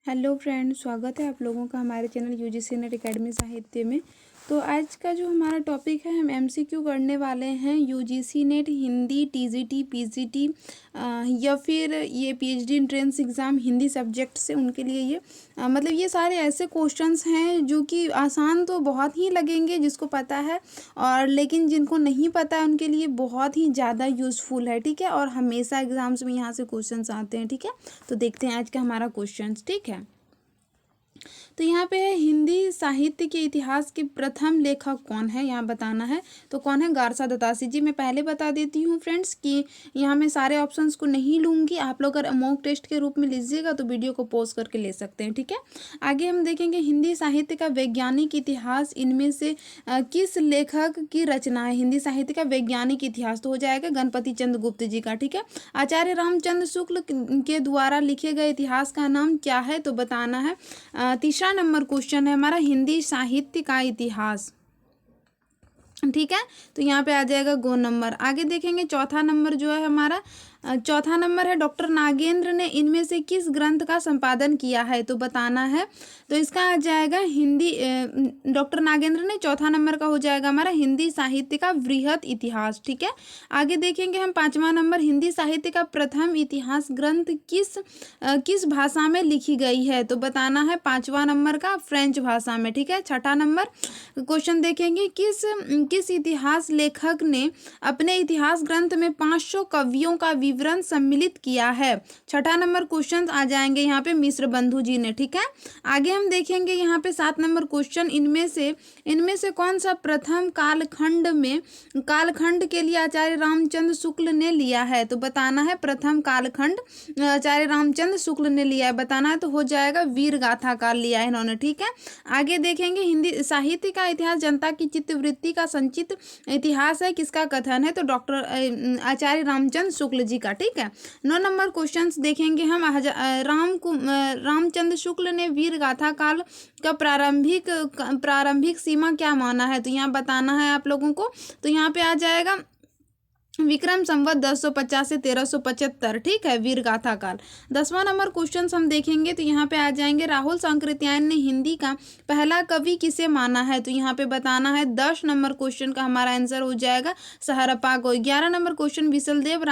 Hello friend, स्वागत है आप लोगों का हमारे चैनल यूजीसी नेट एकेडमी साहित्य में। तो आज का जो हमारा टॉपिक है, हम एमसीक्यू करने वाले हैं UGC net Hindi TGT PGT या फिर ये PhD entrance exam Hindi subject से उनके लिए ये मतलब ये सारे ऐसे क्वेश्चंस हैं जो कि आसान तो बहुत ही लगेंगे जिसको पता है, और लेकिन जिनको नहीं पता है उनके लिए बहुत ही ज़्यादा यूज़फुल है। ठीक है, और हमेशा एग्ज़ाम्स में यहाँ से क्वेश्चंस आते हैं। ठीक है, तो देखते हैं आज का हमारा क्वेश्चंस। ठीक है, तो यहाँ पे है हिंदी साहित्य के इतिहास के प्रथम लेखक कौन है, यहाँ बताना है। तो कौन है? गारसा दत्तासी जी। मैं पहले बता देती हूँ फ्रेंड्स कि यहाँ मैं सारे ऑप्शंस को नहीं लूँगी, आप लोग अगर मॉक टेस्ट के रूप में लीजिएगा तो वीडियो को पॉज करके ले सकते हैं। ठीक है, आगे हम देखेंगे हिंदी साहित्य का वैज्ञानिक इतिहास, इनमें से किस लेखक की रचना है? हिंदी साहित्य का वैज्ञानिक इतिहास तो हो जाएगा गणपति चंद्र गुप्त जी का। ठीक है, आचार्य रामचंद्र शुक्ल के द्वारा लिखे गए इतिहास का नाम क्या है? तो बताना है। तीसरा नंबर क्वेश्चन है हमारा हिंदी साहित्य का इतिहास। ठीक है, तो यहाँ पे आ जाएगा गो नंबर। आगे देखेंगे चौथा नंबर जो है हमारा, चौथा नंबर है डॉक्टर नागेंद्र ने इनमें से किस ग्रंथ का संपादन किया है? तो बताना है। तो इसका आ जाएगा हिंदी, डॉक्टर नागेंद्र ने चौथा नंबर का हो जाएगा हमारा हिंदी साहित्य का वृहत इतिहास। ठीक है, आगे देखेंगे हम पांचवा नंबर हिंदी साहित्य का प्रथम इतिहास ग्रंथ किस भाषा में लिखी गई है? तो बताना है पांचवा नंबर का फ्रेंच भाषा में। ठीक है, छठा नंबर क्वेश्चन देखेंगे किस इतिहास लेखक ने अपने इतिहास ग्रंथ में 500 कवियों का विवरण सम्मिलित किया है? छठा नंबर क्वेश्चन आ जाएंगे यहाँ पे मिश्र बंधु जी ने। ठीक है, आगे हम देखेंगे यहाँ पे 7 नंबर क्वेश्चन, इनमें से कौन सा प्रथम कालखंड के लिए आचार्य रामचंद्र शुक्ल ने लिया है? तो बताना है प्रथम कालखंड आचार्य रामचंद्र शुक्ल ने लिया है, बताना है। तो हो जाएगा वीर गाथा काल लिया है इन्होंने। ठीक है, आगे देखेंगे हिंदी साहित्य का इतिहास जनता की चित्तवृत्ति का संचित इतिहास है, किसका कथन है? तो डॉक्टर आचार्य रामचंद्र शुक्ल जी का। ठीक है, 9 नंबर क्वेश्चंस देखेंगे हम। रामचंद्र शुक्ल ने वीर गाथा काल का प्रारंभिक सीमा क्या माना है? तो यहाँ बताना है आप लोगों को। तो यहाँ पे आ जाएगा विक्रम संवत 1050 से 1375। ठीक है, वीर गाथा काल। 10वां नंबर क्वेश्चन हम देखेंगे तो यहाँ पे आ जाएंगे राहुल सांकृत्यायन ने हिंदी का पहला कवि किसे माना है? तो यहाँ पे बताना है। 10 नंबर क्वेश्चन का हमारा आंसर हो जाएगा सहरपा को। 11 नंबर क्वेश्चन विशलदेव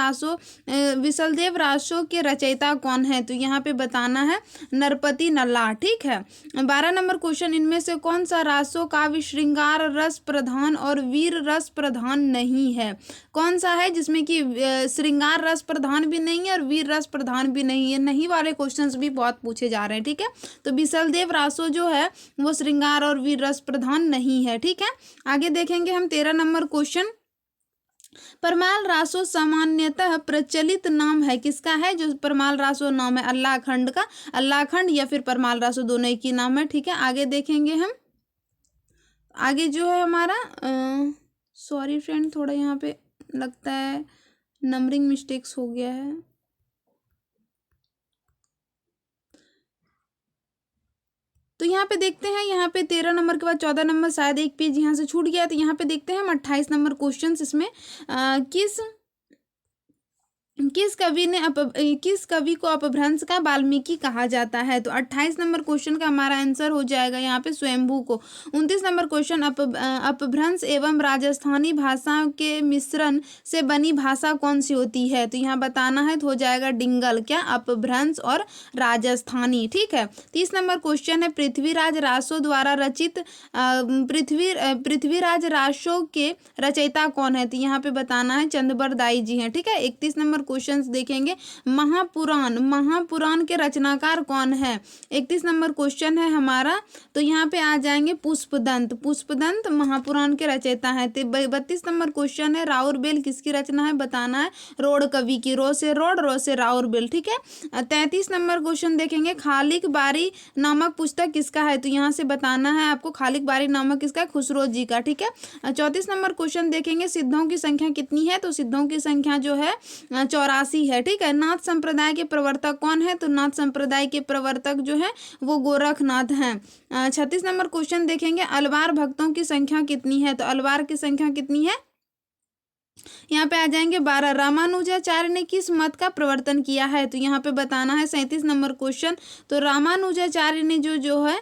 रासो के रचयिता कौन है? तो यहाँ पे बताना है नरपति नल्ला। ठीक है, 12 नंबर क्वेश्चन इनमें से कौन सा रासो काव्य श्रृंगार रस प्रधान और वीर रस प्रधान नहीं है? कौन सा है जिसमें कि श्रृंगार रस प्रधान भी नहीं है और वीर रस प्रधान भी नहीं है? नहीं वाले क्वेश्चंस भी बहुत पूछे जा रहे हैं। ठीक है, तो विशलदेव रासो जो है वो श्रृंगार और वीर रस प्रधान नहीं है। ठीक है, आगे देखेंगे हम 13 नंबर क्वेश्चन। परमाल रासो सामान्यतः प्रचलित नाम है किसका है? जो परमाल रासो नाम है अल्लाखंड का, अल्लाखंड या फिर परमाल रासो, दोनों एक ही नाम है। ठीक है, आगे देखेंगे हम। आगे जो है हमारा सॉरी फ्रेंड, थोड़ा यहाँ पे लगता है नंबरिंग मिस्टेक्स हो गया है। तो यहाँ पे देखते हैं, यहाँ पे 13 नंबर के बाद 14 नंबर शायद एक पेज यहाँ से छूट गया, तो यहाँ पे देखते हैं हम 28 नंबर क्वेश्चन। इसमें किस कवि को अपभ्रंश का वाल्मीकि कहा जाता है? तो 28 नंबर क्वेश्चन का हमारा आंसर हो जाएगा यहाँ पे स्वयंभू को। 29 नंबर क्वेश्चन अपभ्रंश एवं राजस्थानी भाषा के मिश्रण से बनी भाषा कौन सी होती है? तो यहाँ बताना है। तो हो जाएगा डिंगल, क्या अपभ्रंश और राजस्थानी। ठीक है, 30 नंबर क्वेश्चन है पृथ्वीराज रासो द्वारा रचित पृथ्वीराज रासो के रचयिता कौन है? तो यहाँ पे बताना है चंद्रबर दाई जी हैं। ठीक है, 31 नंबर क्वेश्चंस देखेंगे महापुराण के रचनाकार कौन है? 31 नंबर क्वेश्चन है हमारा, तो यहाँ पे आ जाएंगे पुष्पदंत महापुराण के रचयिता है। 32 नंबर क्वेश्चन है राउरबेल किसकी रचना है? बताना है रोड कवि की, रो से राउरबेल। ठीक है, 33 नंबर क्वेश्चन देखेंगे खालिक बारी नामक पुस्तक किसका है? तो यहाँ से बताना है आपको खालिक बारी नामक किसका? खुसरो जी का। ठीक है, 34 नंबर क्वेश्चन देखेंगे सिद्धों की संख्या कितनी है? तो सिद्धों की संख्या जो है 84 है। ठीक है, नाथ संप्रदाय के प्रवर्तक कौन है? तो नाथ संप्रदाय के प्रवर्तक जो है वो गोरखनाथ हैं। 36 नंबर क्वेश्चन देखेंगे अलवार भक्तों की संख्या कितनी है? तो अलवार की संख्या कितनी है? यहाँ पे आ जाएंगे 12, रामानुजाचार्य ने किस मत का प्रवर्तन किया है, तो यहाँ पे बताना है 37 नंबर क्वेश्चन। तो रामानुजाचार्य ने जो है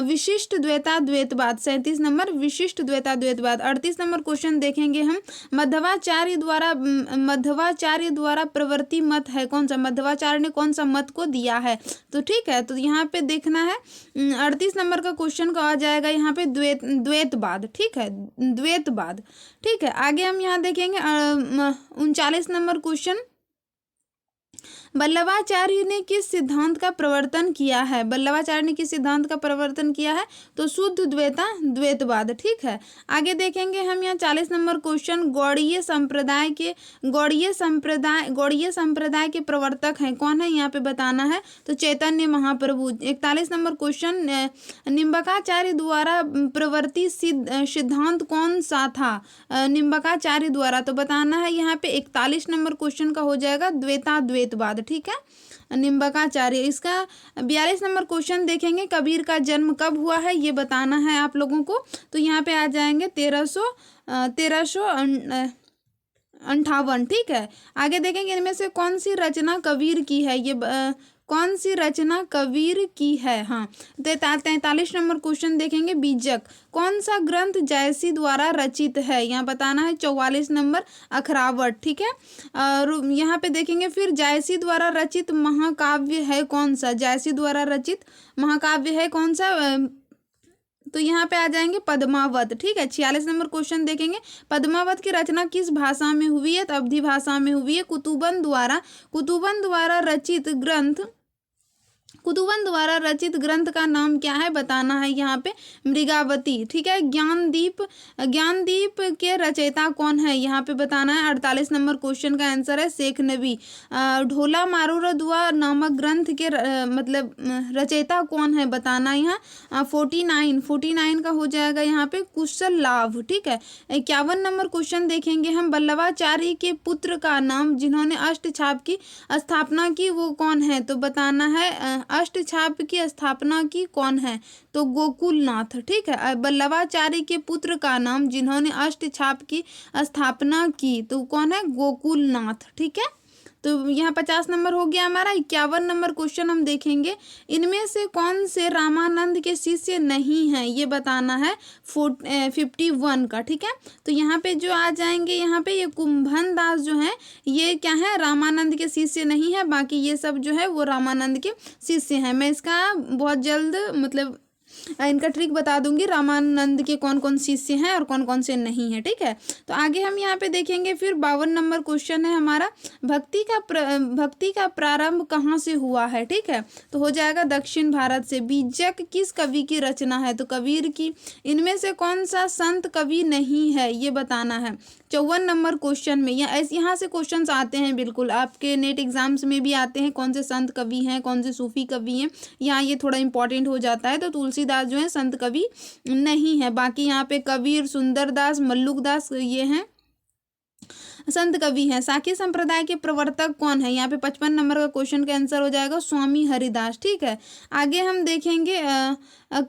विशिष्ट द्वैताद्वैतवाद, 37 नंबर विशिष्ट द्वैताद्वैतवाद। 38 नंबर क्वेश्चन देखेंगे हम, मध्वाचार्य द्वारा प्रवर्ती मत है कौन सा, मध्वाचार्य ने कौन सा मत को दिया है। तो ठीक है, तो यहाँ पे देखना है 38 नंबर का क्वेश्चन का आ जाएगा यहाँ पे द्वैतवाद। ठीक है, द्वैतवाद। ठीक है, आगे हम यहाँ देखेंगे 39 नंबर क्वेश्चन, वल्लभाचार्य ने किस सिद्धांत का प्रवर्तन किया है, वल्लभाचार्य ने किस सिद्धांत का प्रवर्तन किया है, तो शुद्ध द्वैतवाद। ठीक है, आगे देखेंगे हम यहाँ 40 नंबर क्वेश्चन, गौड़ीय संप्रदाय के प्रवर्तक हैं कौन है, यहाँ पे बताना है तो चैतन्य महाप्रभु। 41 नंबर क्वेश्चन, निम्बकाचार्य द्वारा प्रवर्तित सिद्धांत कौन सा था, निम्बकाचार्य द्वारा, तो बताना है यहाँ पे 41 नंबर क्वेश्चन का हो जाएगा द्वैताद्वैतवाद। ठीक है, निम्बकाचार्य। इसका 42 नंबर क्वेश्चन देखेंगे, कबीर का जन्म कब हुआ है, ये बताना है आप लोगों को। तो यहाँ पे आ जाएंगे 1358। ठीक है, आगे देखेंगे इनमें से कौन सी रचना कबीर की है, ये कौन सी रचना कबीर की है। हाँ, 43 नंबर क्वेश्चन देखेंगे, बीजक कौन सा ग्रंथ जायसी द्वारा रचित है, यहाँ बताना है 44 नंबर अखरावट। ठीक है, और यहाँ पे देखेंगे फिर जायसी द्वारा रचित महाकाव्य है कौन सा, जायसी द्वारा रचित महाकाव्य है कौन सा, तो यहाँ पे आ जाएंगे पद्मावत। ठीक है, 46 नंबर क्वेश्चन देखेंगे, पद्मावत की रचना किस भाषा में हुई है, तो अवधी भाषा में हुई है। कुतुबन द्वारा रचित ग्रंथ का नाम क्या है, बताना है यहाँ पे मृगावती। ठीक है, ज्ञानदीप के रचयिता कौन है, यहाँ पे बताना है 48 नंबर क्वेश्चन का आंसर है शेख नबी। ढोला मारूर दुआ नामक ग्रंथ के मतलब रचयिता कौन है, बताना यहाँ 49 का हो जाएगा यहाँ पे कुशल लाभ। ठीक है, 51 नंबर क्वेश्चन देखेंगे हम, वल्लभाचार्य के पुत्र का नाम जिन्होंने अष्टछाप की स्थापना की वो कौन है, तो बताना है अष्टछाप की स्थापना की कौन है, तो गोकुलनाथ। ठीक है, वल्लभाचार्य के पुत्र का नाम जिन्होंने अष्टछाप की स्थापना की तो कौन है, गोकुलनाथ। ठीक है, तो यहाँ 50 नंबर हो गया हमारा। 51 नंबर क्वेश्चन हम देखेंगे, इनमें से कौन से रामानंद के शिष्य नहीं हैं, ये बताना है 51 का। ठीक है, तो यहाँ पे जो आ जाएंगे, यहाँ पे ये कुंभन दास जो है ये क्या है, रामानंद के शिष्य नहीं है, बाकी ये सब जो है वो रामानंद के शिष्य हैं। मैं इसका बहुत जल्द मतलब इनका ट्रिक बता दूंगी, रामानंद के कौन कौन शिष्य हैं और कौन कौन से नहीं है। ठीक है, तो आगे हम यहाँ पे देखेंगे फिर 52 नंबर क्वेश्चन है हमारा, भक्ति का प्रारंभ कहाँ से हुआ है। ठीक है, तो हो जाएगा दक्षिण भारत से। बीजक किस कवि की रचना है, तो कबीर की। इनमें से कौन सा संत कवि नहीं है, ये बताना है 54 नंबर क्वेश्चन में। यहाँ से क्वेश्चंस आते हैं, बिल्कुल आपके नेट एग्जाम्स में भी आते हैं, कौन से संत कवि हैं, कौन से सूफी कवि हैं, यहाँ ये थोड़ा इंपॉर्टेंट हो जाता है। तो तुलसीदास जो है संत कवि नहीं है, बाकी यहाँ पे कबीर, सुंदरदास, मल्लुकदास ये हैं संत कवि हैं। साखी संप्रदाय के प्रवर्तक कौन है, यहाँ पे 55 नंबर का क्वेश्चन का आंसर हो जाएगा स्वामी हरिदास। ठीक है, आगे हम देखेंगे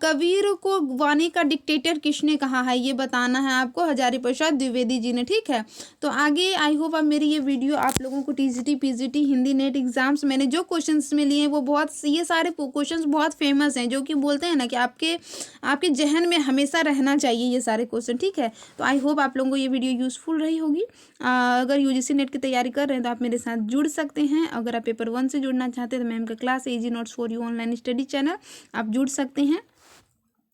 कबीर को वाणी का डिक्टेटर किसने कहा है, ये बताना है आपको हजारी प्रसाद द्विवेदी जी ने। ठीक है, तो आगे आई होप अब मेरी ये वीडियो आप लोगों को TGT PGT Hindi net exams मैंने जो क्वेश्चंस में लिए हैं वो ये सारे क्वेश्चंस बहुत फेमस हैं, जो कि बोलते हैं ना कि आपके जहन में हमेशा रहना चाहिए ये सारे क्वेश्चन। ठीक है, तो आई होप आप लोगों को ये वीडियो यूजफुल रही होगी। अगर यूजीसी नेट की तैयारी कर रहे हैं तो आप मेरे साथ जुड़ सकते हैं। अगर आप पेपर 1 से जुड़ना चाहते हैं तो मैम का class easy notes for you online study channel आप जुड़ सकते हैं।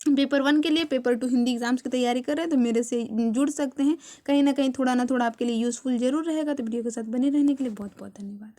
पेपर 1 के लिए, पेपर 2 हिंदी एग्जाम्स की तैयारी कर रहे हैं तो मेरे से जुड़ सकते हैं। कहीं ना कहीं थोड़ा ना थोड़ा आपके लिए यूजफुल जरूर रहेगा। तो वीडियो के साथ बने रहने के लिए बहुत बहुत धन्यवाद।